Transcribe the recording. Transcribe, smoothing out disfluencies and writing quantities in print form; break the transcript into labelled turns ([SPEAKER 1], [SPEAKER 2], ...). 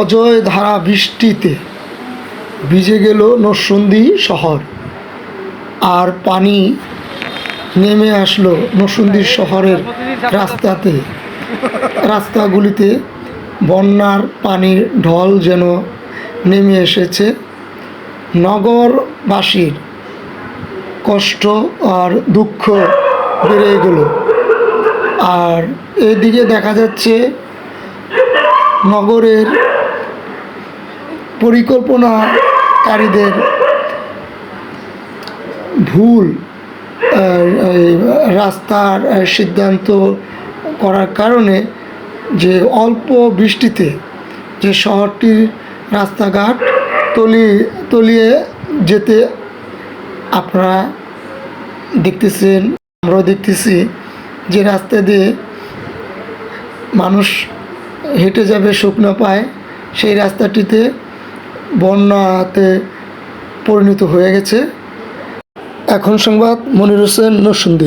[SPEAKER 1] অজয় ধারা বৃষ্টিতে ভিজে গেল নরসিংদী শহর। আর পানি নেমে আসলো নরসিংদী শহরের রাস্তাগুলিতে বন্যার পানির ঢল যেন নেমে এসেছে। নগরবাসীর কষ্ট আর দুঃখ বেড়ে গেল। আর এদিকে দেখা যাচ্ছে নগরের পরিকল্পনাকারীদের ভুল রাস্তার সিদ্ধান্ত করার কারণে যে অল্প বৃষ্টিতে যে শহরটির রাস্তাঘাট তলিয়ে যেতে আপনারা দেখতেছেন, আমরাও দেখতেছি যে রাস্তা দিয়ে মানুষ হেঁটে যাবে শুকনো পায়, সেই রাস্তাটিতে বন্যাতে পরিণত হয়ে গেছে। এখন সংবাদ, মনির হোসেন, নরসিংদী।